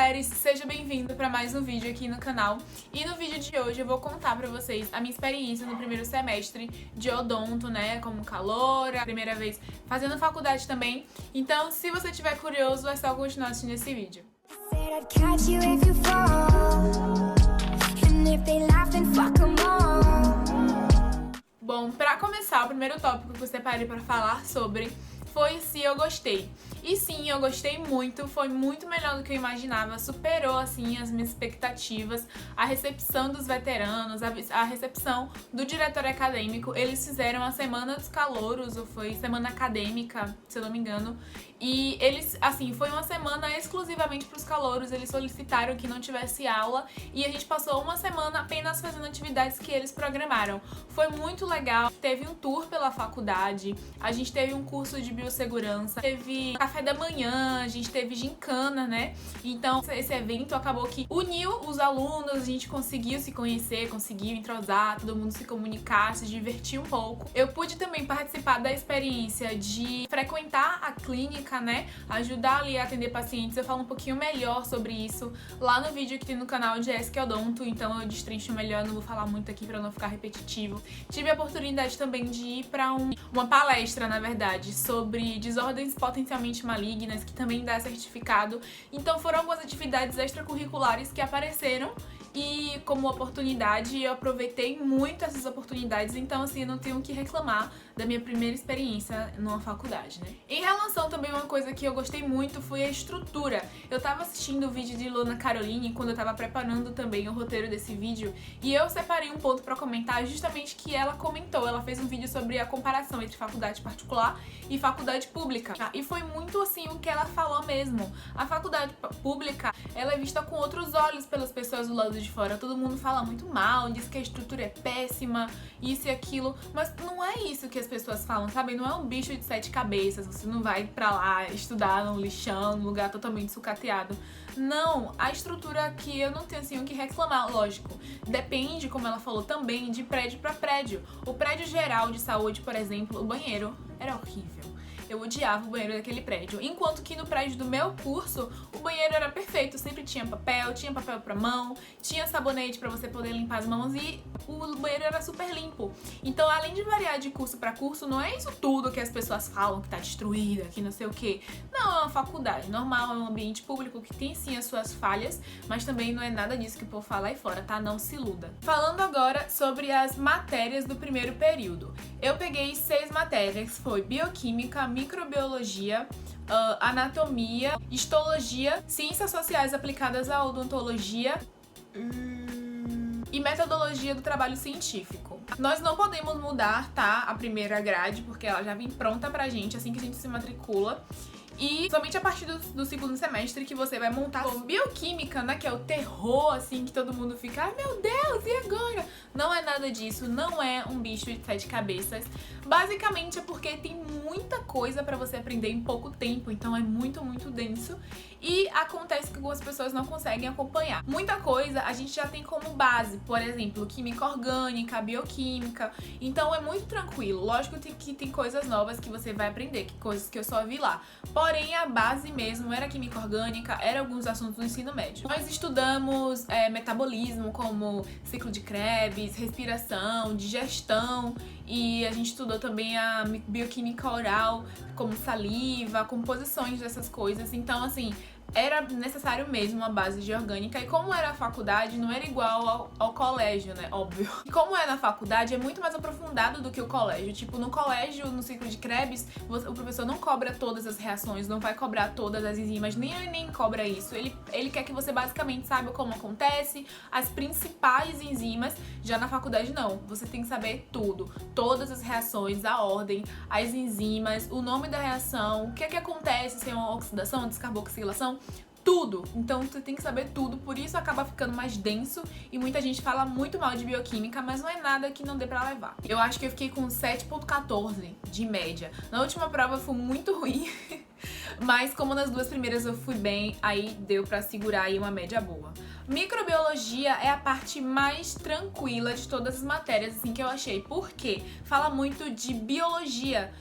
Pérez, seja bem-vindo para mais um vídeo aqui no canal. E no vídeo de hoje eu vou contar para vocês a minha experiência no primeiro semestre de odonto, né, como caloura, primeira vez fazendo faculdade também. Então, se você estiver curioso, é só continuar assistindo esse vídeo. Bom, para começar, o primeiro tópico que eu separei para falar sobre foi se eu gostei. E sim, eu gostei muito, foi muito melhor do que eu imaginava, superou assim as minhas expectativas, a recepção dos veteranos, a recepção do diretor acadêmico. Eles fizeram a semana dos calouros, ou foi semana acadêmica, se eu não me engano, e eles, assim, foi uma semana exclusivamente para os calouros. Eles solicitaram que não tivesse aula e a gente passou uma semana apenas fazendo atividades que eles programaram. Foi muito legal, teve um tour pela faculdade, a gente teve um curso de biossegurança, teve café da manhã, a gente teve gincana, né? Então esse evento acabou que uniu os alunos, a gente conseguiu se conhecer, conseguiu entrosar, todo mundo se comunicar, se divertir um pouco. Eu pude também participar da experiência de frequentar a clínica, né? Ajudar ali a atender pacientes. Eu falo um pouquinho melhor sobre isso lá no vídeo que tem no canal de ESC Odonto, então eu destrincho melhor, não vou falar muito aqui pra não ficar repetitivo. Tive a oportunidade também de ir pra uma palestra, na verdade, sobre desordens potencialmente malignas, que também dá certificado. Então foram algumas atividades extracurriculares que apareceram e como oportunidade eu aproveitei muito essas oportunidades, então assim, eu não tenho o que reclamar da minha primeira experiência numa faculdade, né? Em relação também, uma coisa que eu gostei muito foi a estrutura. Eu tava assistindo o vídeo de Luna Caroline quando eu tava preparando também o roteiro desse vídeo e eu separei um ponto pra comentar justamente que ela comentou. Ela fez um vídeo sobre a comparação entre faculdade particular e faculdade pública. E foi muito assim o que ela falou mesmo. A faculdade pública, ela é vista com outros olhos pelas pessoas do lado de fora. Todo mundo fala muito mal, diz que a estrutura é péssima, isso e aquilo, mas não é isso que as pessoas falam, sabe? Não é um bicho de 7 cabeças, você não vai pra lá estudar num lixão, num lugar totalmente sucateado. Não, a estrutura aqui eu não tenho assim o que reclamar, lógico. Depende, como ela falou também, de prédio pra prédio. O prédio geral de saúde, por exemplo, o banheiro era horrível. Eu odiava o banheiro daquele prédio. Enquanto que no prédio do meu curso, o banheiro era perfeito. Sempre tinha papel pra mão, tinha sabonete pra você poder limpar as mãos e o banheiro era super limpo. Então, além de variar de curso pra curso, não é isso tudo que as pessoas falam, que tá destruída, que não sei o quê. Não, é uma faculdade normal, é um ambiente público que tem sim as suas falhas, mas também não é nada disso que o povo fala aí fora, tá? Não se iluda. Falando agora sobre as matérias do primeiro período. Eu peguei 6 matérias, foi bioquímica, microbiologia, anatomia, histologia, ciências sociais aplicadas à odontologia e metodologia do trabalho científico. Nós não podemos mudar, tá, a primeira grade, porque ela já vem pronta pra gente assim que a gente se matricula. E somente a partir do segundo semestre que você vai montar bioquímica, né? Que é o terror, assim, que todo mundo fica, ai meu Deus, e agora? Não é nada disso, não é um bicho de 7 cabeças. Basicamente é porque tem muita coisa pra você aprender em pouco tempo, então é muito, muito denso. E acontece que algumas pessoas não conseguem acompanhar. Muita coisa a gente já tem como base, por exemplo, química orgânica, bioquímica. Então é muito tranquilo. Lógico que tem coisas novas que você vai aprender, que coisas que eu só vi lá. Porém, a base mesmo era química orgânica, era alguns assuntos do ensino médio. Nós estudamos metabolismo, como ciclo de Krebs, respiração, digestão, e a gente estudou também a bioquímica oral, como saliva, composições dessas coisas. Então, assim, era necessário mesmo uma base de orgânica. E como era a faculdade, não era igual ao colégio, né? Óbvio. E como é na faculdade, é muito mais aprofundado do que o colégio. Tipo, no colégio, no ciclo de Krebs, o professor não cobra todas as reações, não vai cobrar todas as enzimas, nem cobra isso. Ele quer que você basicamente saiba como acontece, as principais enzimas. Já na faculdade, não. Você tem que saber tudo. Todas as reações, a ordem, as enzimas, o nome da reação, o que é que acontece se é uma oxidação, uma descarboxilação, tudo. Então você tem que saber tudo, por isso acaba ficando mais denso e muita gente fala muito mal de bioquímica, mas não é nada que não dê pra levar. Eu acho que eu fiquei com 7,14 de média. Na última prova eu fui muito ruim, mas como nas duas primeiras eu fui bem, aí deu pra segurar aí uma média boa. Microbiologia é a parte mais tranquila de todas as matérias, assim, que eu achei. Por quê? Fala muito de biologia,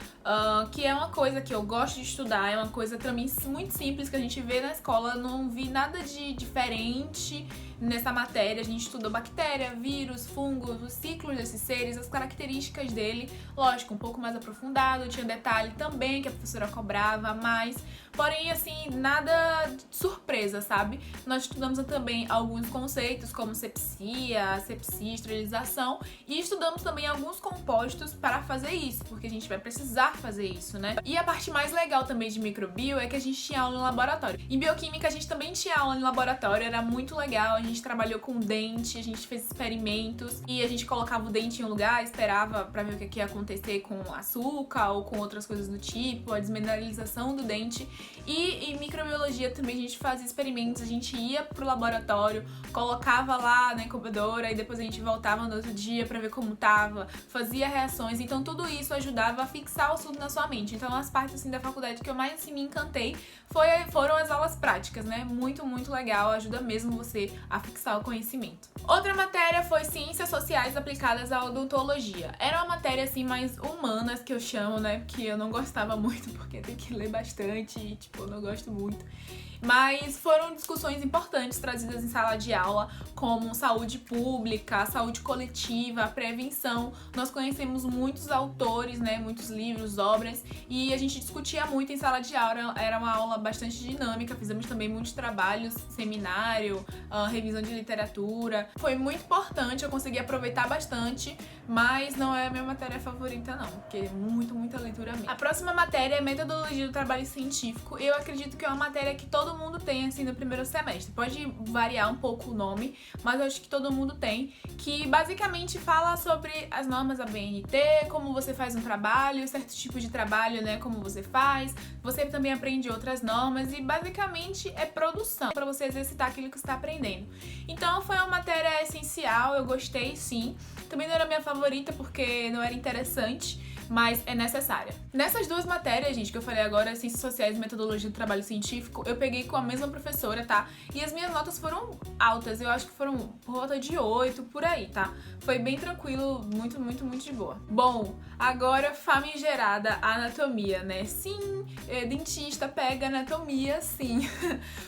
que é uma coisa que eu gosto de estudar, é uma coisa pra mim muito simples que a gente vê na escola. Não vi nada de diferente nessa matéria. A gente estudou bactéria, vírus, fungos, os ciclos desses seres, as características dele. Lógico, um pouco mais aprofundado, tinha detalhe também que a professora cobrava mais. Porém, assim, nada de surpresa, sabe? Nós estudamos também alguns conceitos como sepsia, asepsia, esterilização, e estudamos também alguns compostos para fazer isso, porque a gente vai precisar fazer isso, né? E a parte mais legal também de microbio é que a gente tinha aula no laboratório. Em bioquímica a gente também tinha aula no laboratório, era muito legal, a gente trabalhou com dente, a gente fez experimentos e a gente colocava o dente em um lugar, esperava pra ver o que ia acontecer com açúcar ou com outras coisas do tipo, a desmineralização do dente. E em microbiologia também a gente fazia experimentos, a gente ia pro laboratório, colocava lá na incubadora e depois a gente voltava no outro dia pra ver como tava, fazia reações, então tudo isso ajudava a fixar o assunto na sua mente. Então as partes assim da faculdade que eu mais assim me encantei foram as aulas práticas, né? Muito, muito legal, ajuda mesmo você a fixar o conhecimento. Outra matéria foi Ciências Sociais aplicadas à odontologia. Era uma matéria assim mais humanas que eu chamo, né? Porque eu não gostava muito, porque tem que ler bastante e tipo, eu não gosto muito. Mas foram discussões importantes trazidas em sala de aula, como saúde pública, saúde coletiva, prevenção. Nós conhecemos muitos autores, né, muitos livros, obras, e a gente discutia muito em sala de aula. Era uma aula bastante dinâmica, fizemos também muitos trabalhos, seminário, revisão de literatura. Foi muito importante, eu consegui aproveitar bastante, mas não é a minha matéria favorita não, porque é muita leitura mesmo. A próxima matéria é Metodologia do Trabalho Científico. Eu acredito que é uma matéria que todo mundo tem assim no primeiro semestre. Pode variar um pouco o nome, mas eu acho que todo mundo tem, que basicamente fala sobre as normas da BNT, como você faz um trabalho, certo tipo de trabalho, né, como você faz. Você também aprende outras normas e basicamente é produção para você exercitar aquilo que você está aprendendo. Então foi uma matéria essencial, eu gostei sim. Também não era minha favorita porque não era interessante, mas é necessária. Nessas duas matérias, gente, que eu falei agora, Ciências Sociais e Metodologia do Trabalho Científico, eu peguei com a mesma professora, tá? E as minhas notas foram altas, eu acho que foram por volta de 8, por aí, tá? Foi bem tranquilo, muito de boa. Bom, agora famigerada anatomia, né? Sim, dentista pega anatomia, sim.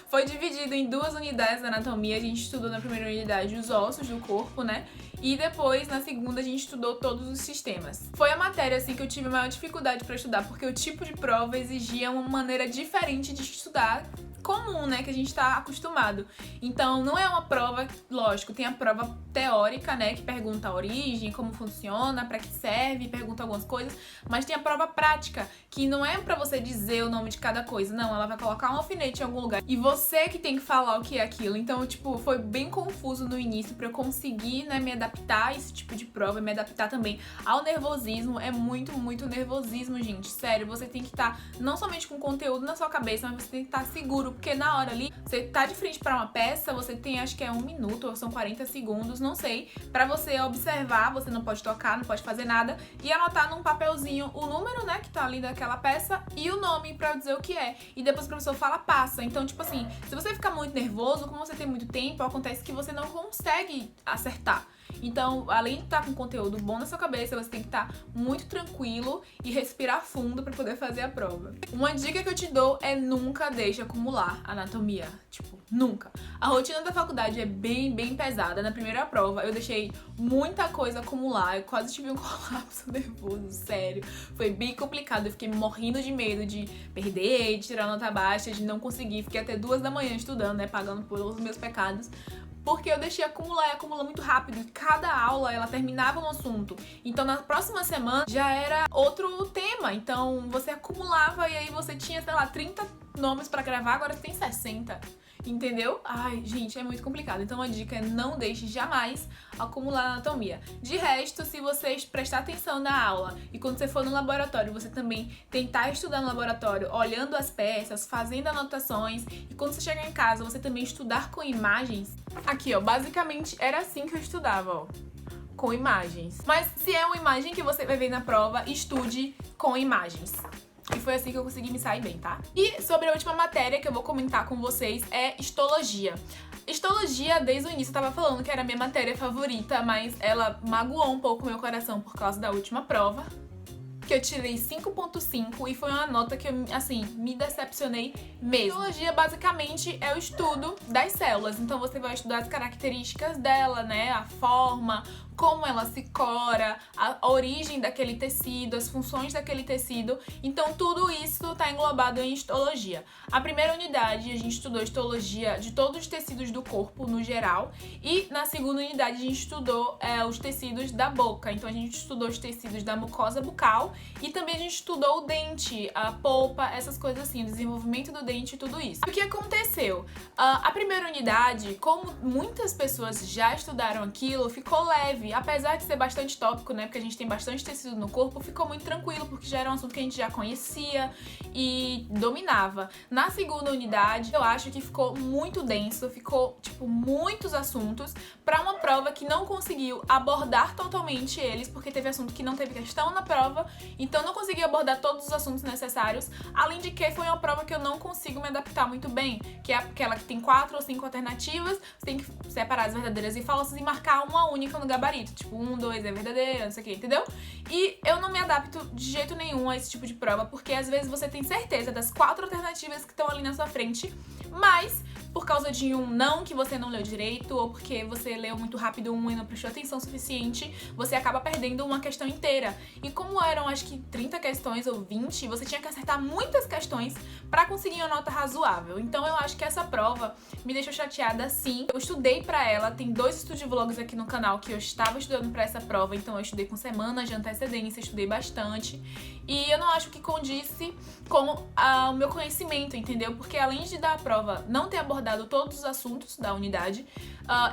Foi dividido em duas unidades da anatomia, a gente estudou na primeira unidade os ossos do corpo, né? E depois, na segunda, a gente estudou todos os sistemas. Foi a matéria, assim, que eu tive maior dificuldade pra estudar, porque o tipo de prova exigia uma maneira diferente de estudar, comum, né, que a gente tá acostumado. Então, não é uma prova, lógico, tem a prova teórica, né, que pergunta a origem, como funciona, pra que serve, pergunta algumas coisas, mas tem a prova prática, que não é pra você dizer o nome de cada coisa, não, ela vai colocar um alfinete em algum lugar e você que tem que falar o que é aquilo. Então, tipo, foi bem confuso no início pra eu conseguir, né, me adaptar a esse tipo de prova, me adaptar também ao nervosismo. É muito nervosismo, gente, sério, você tem que estar não somente com conteúdo na sua cabeça, mas você tem que estar seguro, porque na hora ali, você tá de frente pra uma peça, você tem, acho que é 1 minuto ou são 40 segundos, não sei, pra você observar, você não pode tocar, não pode fazer nada, e anotar num papelzinho o número, né, que tá ali daquela peça e o nome pra dizer o que é. E depois o professor fala, passa. Então, tipo assim, se você ficar muito nervoso, como você tem muito tempo, acontece que você não consegue acertar. Então, além de estar com conteúdo bom na sua cabeça, você tem que estar muito tranquilo e respirar fundo pra poder fazer a prova. Uma dica que eu te dou é nunca deixe acumular anatomia. Tipo, nunca. A rotina da faculdade é bem pesada. Na primeira prova, eu deixei muita coisa acumular. Eu quase tive um colapso nervoso, sério. Foi bem complicado. Eu fiquei morrendo de medo de perder, de tirar nota baixa, de não conseguir. Fiquei até 2 da manhã estudando, né? Pagando por todos os meus pecados. Porque eu deixei acumular e acumula muito rápido. Cada aula, ela terminava um assunto. Então, na próxima semana, já era outro tema. Então, você acumulava e aí você tinha, sei lá, 30 nomes pra gravar, agora você tem 60. Entendeu? Ai, gente, é muito complicado. Então, a dica é não deixe jamais acumular anatomia. De resto, se você prestar atenção na aula e quando você for no laboratório, você também tentar estudar no laboratório, olhando as peças, fazendo anotações, e quando você chegar em casa, você também estudar com imagens. Aqui, ó, basicamente era assim que eu estudava, ó, com imagens. Mas se é uma imagem que você vai ver na prova, estude com imagens. E foi assim que eu consegui me sair bem, tá? E sobre a última matéria que eu vou comentar com vocês é histologia. Histologia, desde o início eu tava falando que era a minha matéria favorita, mas ela magoou um pouco meu coração por causa da última prova, que eu tirei 5.5 e foi uma nota que eu, assim, me decepcionei mesmo. Histologia, basicamente, é o estudo das células. Então você vai estudar as características dela, né? A forma, como ela se cora, a origem daquele tecido, as funções daquele tecido. Então tudo isso tá englobado em histologia. A primeira unidade a gente estudou histologia de todos os tecidos do corpo no geral, e na segunda unidade a gente estudou os tecidos da boca. Então a gente estudou os tecidos da mucosa bucal e também a gente estudou o dente, a polpa, essas coisas assim, o desenvolvimento do dente e tudo isso. O que aconteceu? A primeira unidade, como muitas pessoas já estudaram aquilo, ficou leve. Apesar de ser bastante tópico, né, porque a gente tem bastante tecido no corpo, ficou muito tranquilo, porque já era um assunto que a gente já conhecia e dominava. Na segunda unidade, eu acho que ficou muito denso, ficou, tipo, muitos assuntos para uma prova que não conseguiu abordar totalmente eles, porque teve assunto que não teve questão na prova, então não conseguiu abordar todos os assuntos necessários, além de que foi uma prova que eu não consigo me adaptar muito bem, que é aquela que tem 4 ou 5 alternativas, você tem que separar as verdadeiras e falsas e marcar uma única no gabarito. Tipo, 1, 2 é verdadeiro, não sei o que, entendeu? E eu não me adapto de jeito nenhum a esse tipo de prova, porque às vezes você tem certeza das 4 alternativas que estão ali na sua frente, mas por causa de um não que você não leu direito, ou porque você leu muito rápido um e não prestou atenção suficiente, você acaba perdendo uma questão inteira. E como eram, acho que 30 questões ou 20, você tinha que acertar muitas questões pra conseguir uma nota razoável. Então eu acho que essa prova me deixou chateada sim. Eu estudei pra ela, tem 2 studievlogs aqui no canal que eu estava estudando pra essa prova, então eu estudei com semanas de antecedência, estudei bastante. E eu não acho que condisse com o meu conhecimento, entendeu? Porque além de dar a prova não ter abordado todos os assuntos da unidade,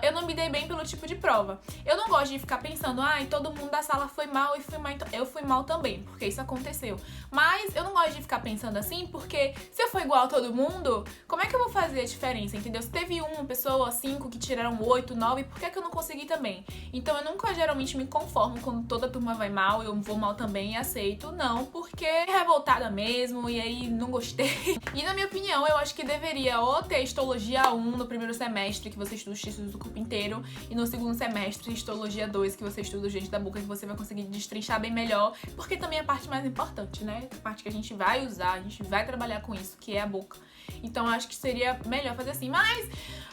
eu não me dei bem pelo tipo de prova. Eu não gosto de ficar pensando, todo mundo da sala foi mal e fui mal, então eu fui mal também, porque isso aconteceu. Mas eu não gosto de ficar pensando assim, porque se eu for igual a todo mundo, como é que eu vou fazer a diferença, entendeu? Se teve uma pessoa, 5 que tiraram 8, 9, por que eu não consegui também? Então eu nunca geralmente me conformo quando toda a turma vai mal, eu vou mal também e aceito, não, porque é revoltada mesmo, e aí não gostei. E na minha opinião, eu acho que deveria ou ter histologia 1 no primeiro semestre, que você estuda os tecidos do corpo inteiro, e no segundo semestre, histologia 2, que você estuda o gente da boca, que você vai conseguir destrinchar bem melhor, porque também é a parte mais importante, né? A parte que a gente vai usar, a gente vai trabalhar com isso, que é a boca. Então eu acho que seria melhor fazer assim, mas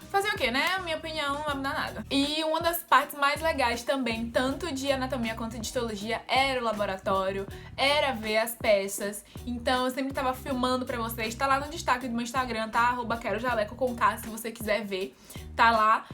fazer o quê, né? Minha opinião não vai mudar nada. E uma das partes mais legais também, tanto de anatomia quanto de histologia, era o laboratório, era ver as peças. Então eu sempre tava filmando pra vocês, tá lá no destaque do meu Instagram, tá? @querojaleco com K, se você quiser ver, tá lá.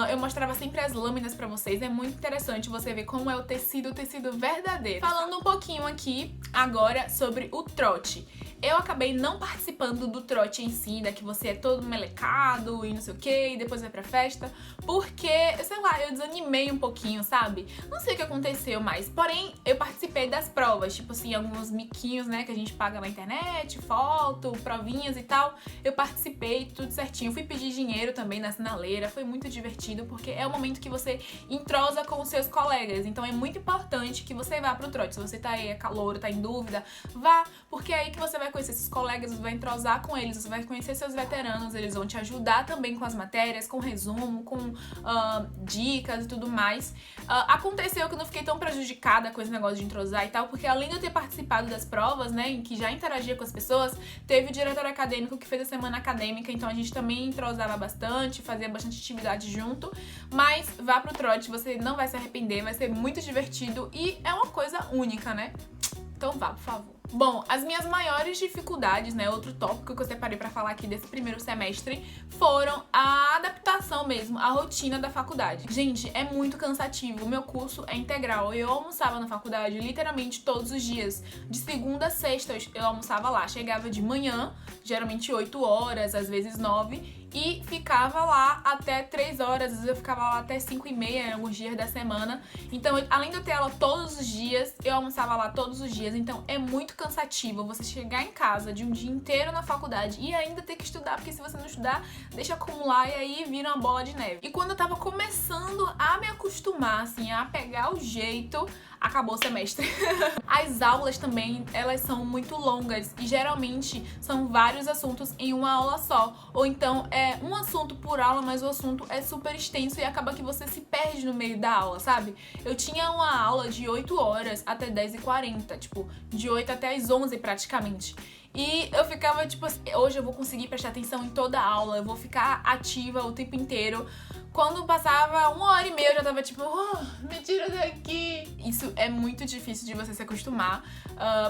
Eu mostrava sempre as lâminas pra vocês, é muito interessante você ver como é o tecido verdadeiro. Falando um pouquinho aqui agora sobre o trote. Eu acabei não participando do trote em si, que você é todo melecado e não sei o que, e depois vai pra festa, porque, sei lá, eu desanimei um pouquinho, sabe? Não sei o que aconteceu mais, porém, eu participei das provas, tipo assim, alguns miquinhos, né, que a gente paga na internet, foto, provinhas e tal. Eu participei, tudo certinho. Fui pedir dinheiro também na sinaleira, foi muito divertido, porque é o momento que você entrosa com os seus colegas, então é muito importante que você vá pro trote. Se você tá aí, é calouro, tá em dúvida, vá, porque é aí que você vai conhecer seus colegas, você vai entrosar com eles, você vai conhecer seus veteranos, eles vão te ajudar também com as matérias, com resumo, com dicas e tudo mais. Aconteceu que eu não fiquei tão prejudicada com esse negócio de entrosar e tal, porque além de eu ter participado das provas, né, em que já interagia com as pessoas, teve o diretor acadêmico que fez a semana acadêmica, então a gente também entrosava bastante, fazia bastante atividade junto. Mas vá pro trote, você não vai se arrepender, vai ser muito divertido e é uma coisa única, né? Então vá, por favor. Bom, as minhas maiores dificuldades, né, outro tópico que eu separei pra falar aqui desse primeiro semestre, foram a adaptação mesmo, à rotina da faculdade. Gente, é muito cansativo, o meu curso é integral, eu almoçava na faculdade literalmente todos os dias, de segunda a sexta eu almoçava lá, chegava de manhã, geralmente 8 horas, às vezes 9, e ficava lá até 3 horas, às vezes eu ficava lá até 5h30 em alguns dias da semana. Então, além de eu ter aula todos os dias, eu almoçava lá todos os dias. Então, é muito cansativo você chegar em casa de um dia inteiro na faculdade e ainda ter que estudar, porque se você não estudar, deixa acumular e aí vira uma bola de neve. E quando eu tava começando a me acostumar, assim, a pegar o jeito, acabou o semestre. As aulas também, elas são muito longas e geralmente são vários assuntos em uma aula só. Ou então é um assunto por aula, mas o assunto é super extenso e acaba que você se perde no meio da aula, sabe? Eu tinha uma aula de 8 horas até 10h40, tipo, de 8 até as 11 praticamente. E eu ficava tipo assim, hoje eu vou conseguir prestar atenção em toda a aula, eu vou ficar ativa o tempo inteiro. Quando passava 1h30 eu já tava tipo, me tira daqui. Isso é muito difícil de você se acostumar,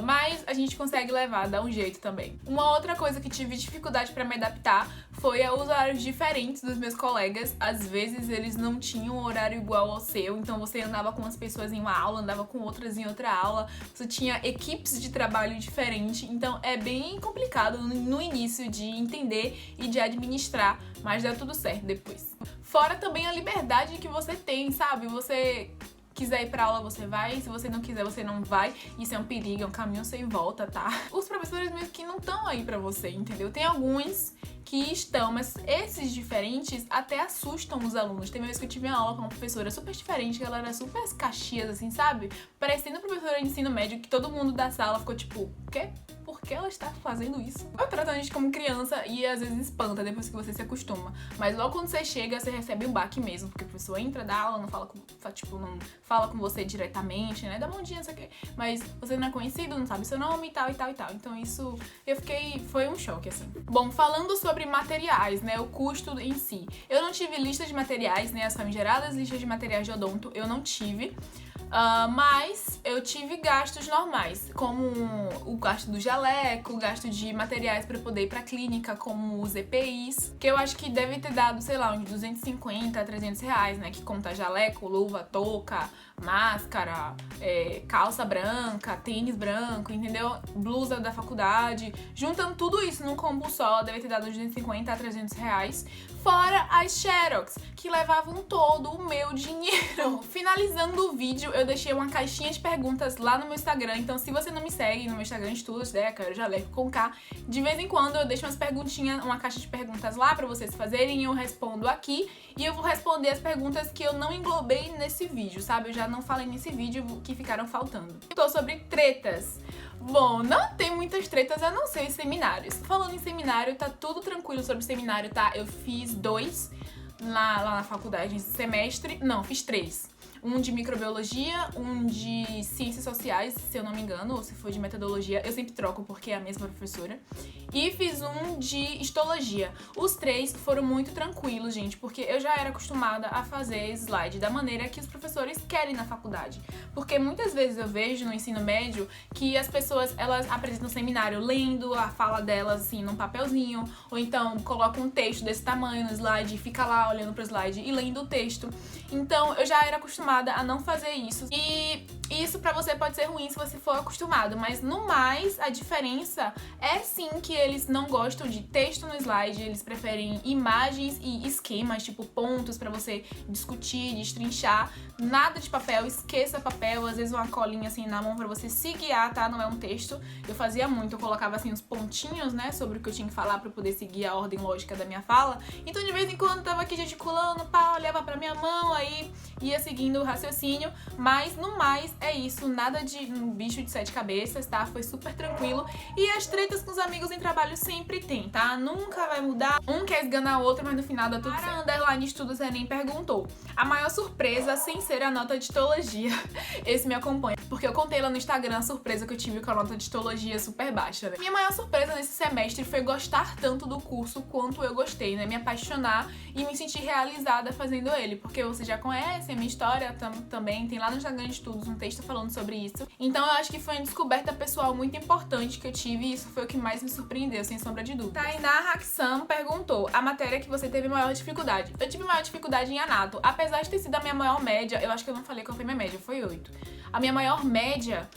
mas a gente consegue levar, dá um jeito também. Uma outra coisa que tive dificuldade pra me adaptar foi aos horários diferentes dos meus colegas. Às vezes eles não tinham um horário igual ao seu, então você andava com umas pessoas em uma aula, andava com outras em outra aula, você tinha equipes de trabalho diferentes, então é bem complicado no início de entender e de administrar, mas deu tudo certo depois. Fora também a liberdade que você tem, sabe? Você quiser ir pra aula, você vai. Se você não quiser, você não vai. Isso é um perigo, é um caminho sem volta, tá? Os professores mesmo que não estão aí pra você, entendeu? Tem alguns que estão, mas esses diferentes até assustam os alunos. Tem uma vez que eu tive uma aula com uma professora super diferente, que ela era super caxias, assim, sabe? Parecendo professora de ensino médio, que todo mundo da sala ficou tipo, o quê? Por que ela está fazendo isso? Eu trato a gente como criança e às vezes espanta depois que você se acostuma. Mas logo quando você chega, você recebe um baque mesmo, porque a pessoa entra da aula, não fala com você diretamente, né? Dá bom dia, não sei o quê. Mas você não é conhecido, não sabe seu nome e tal e tal e tal. Então isso, foi um choque, assim. Bom, falando sobre materiais, né? O custo em si. Eu não tive lista de materiais, né? As famigeradas listas de materiais de odonto, eu não tive. Mas eu tive gastos normais, como o gasto do jaleco, o gasto de materiais para poder ir pra clínica, como os EPIs, que eu acho que deve ter dado, sei lá, uns 250 a 300 reais, né? Que conta jaleco, luva, touca, máscara, calça branca, tênis branco, entendeu? Blusa da faculdade. Juntando tudo isso num combo só, deve ter dado uns 250 a 300 reais. Fora as xerox, que levavam todo o meu dinheiro. Finalizando o vídeo, eu deixei uma caixinha de perguntas lá no meu Instagram. Então, se você não me segue no meu Instagram, Estudos Deca, eu já levo com K. De vez em quando eu deixo umas perguntinhas, uma caixa de perguntas lá pra vocês fazerem e eu respondo aqui. E eu vou responder as perguntas que eu não englobei nesse vídeo, sabe? Eu já não falei nesse vídeo que ficaram faltando. Tô sobre tretas. Bom, não tem muitas tretas a não ser seminários. Falando em seminário, tá tudo tranquilo sobre seminário, tá? Eu fiz 2 lá na faculdade esse semestre. Não, fiz 3. Um de microbiologia, um de ciências sociais, se eu não me engano, ou se for de metodologia, eu sempre troco porque é a mesma professora. E fiz um de histologia. Os 3 foram muito tranquilos, gente, porque eu já era acostumada a fazer slide da maneira que os professores querem na faculdade. Porque muitas vezes eu vejo no ensino médio que as pessoas, elas apresentam um seminário lendo a fala delas, assim, num papelzinho, ou então colocam um texto desse tamanho no slide e fica lá olhando pro slide e lendo o texto. Então, eu já era acostumada a não fazer isso. E isso pra você pode ser ruim se você for acostumado, mas no mais, a diferença é sim que eles não gostam de texto no slide, eles preferem imagens e esquemas, tipo pontos pra você discutir, destrinchar. Nada de papel, esqueça papel, às vezes uma colinha assim na mão pra você se guiar, tá? Não é um texto. Eu fazia muito, eu colocava assim os pontinhos, né, sobre o que eu tinha que falar pra poder seguir a ordem lógica da minha fala. Então de vez em quando eu tava aqui gesticulando, pá, olhava pra minha mão, aí ia seguindo o raciocínio, mas no mais é isso, nada de um bicho de 7 cabeças, tá? Foi super tranquilo. E as tretas com os amigos em trabalho sempre tem, tá? Nunca vai mudar. Um quer esganar o outro, mas no final dá tudo certo. Underline Estudos Enem perguntou: a maior surpresa sem ser a nota de histologia. Esse me acompanha, porque eu contei lá no Instagram a surpresa que eu tive com a nota de histologia super baixa, né? Minha maior surpresa nesse semestre foi gostar tanto do curso quanto eu gostei, né? Me apaixonar e me sentir realizada fazendo ele, porque vocês já conhecem a minha história também, tem lá no Instagram de Estudos um texto falando sobre isso. Então eu acho que foi uma descoberta pessoal muito importante que eu tive e isso foi o que mais me surpreendeu, sem sombra de dúvida. Tainá Haksam perguntou: a matéria que você teve maior dificuldade? Eu tive maior dificuldade em anato, apesar de ter sido a minha maior média, eu acho que eu não falei qual foi minha média, foi 8. A minha maior média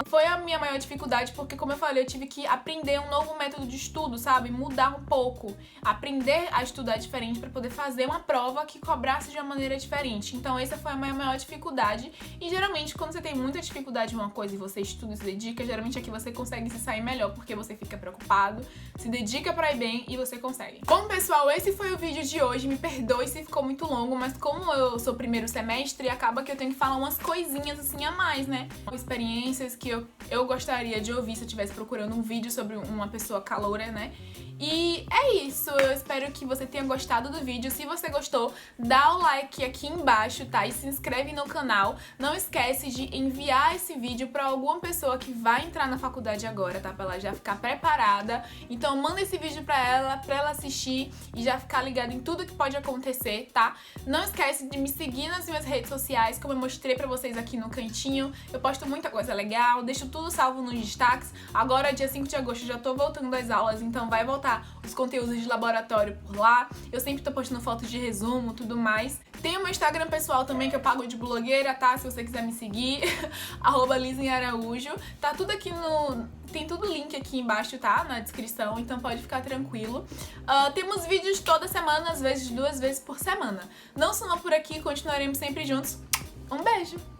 Foi a minha maior dificuldade porque, como eu falei, eu tive que aprender um novo método de estudo, sabe? Mudar um pouco, aprender a estudar diferente pra poder fazer uma prova que cobrasse de uma maneira diferente. Então essa foi a minha maior dificuldade e geralmente quando você tem muita dificuldade em uma coisa e você estuda e se dedica, geralmente aqui você consegue se sair melhor porque você fica preocupado, se dedica pra ir bem e você consegue. Bom, pessoal, esse foi o vídeo de hoje. Me perdoe se ficou muito longo, mas como eu sou primeiro semestre, acaba que eu tenho que falar umas coisinhas assim a mais, né? Experiências que eu gostaria de ouvir se eu estivesse procurando um vídeo sobre uma pessoa caloura, né? E é isso, eu espero que você tenha gostado do vídeo. Se você gostou, dá o like aqui embaixo, tá? E se inscreve no canal. Não esquece de enviar esse vídeo pra alguma pessoa que vai entrar na faculdade agora, tá? Pra ela já ficar preparada. Então manda esse vídeo pra ela assistir e já ficar ligada em tudo que pode acontecer, tá? Não esquece de me seguir nas minhas redes sociais, como eu mostrei pra vocês aqui no cantinho. Eu posto muita coisa legal, deixo tudo salvo nos destaques. Agora, dia 5 de agosto, já tô voltando às aulas, então vai voltar os conteúdos de laboratório por lá. Eu sempre tô postando fotos de resumo, tudo mais. Tem o meu Instagram pessoal também, que eu pago de blogueira, tá? Se você quiser me seguir, @LizenAraújo. Tá tudo aqui no... Tem tudo link aqui embaixo, tá? Na descrição, então pode ficar tranquilo. Temos vídeos toda semana, às vezes 2 vezes por semana. Não suma por aqui, continuaremos sempre juntos. Um beijo!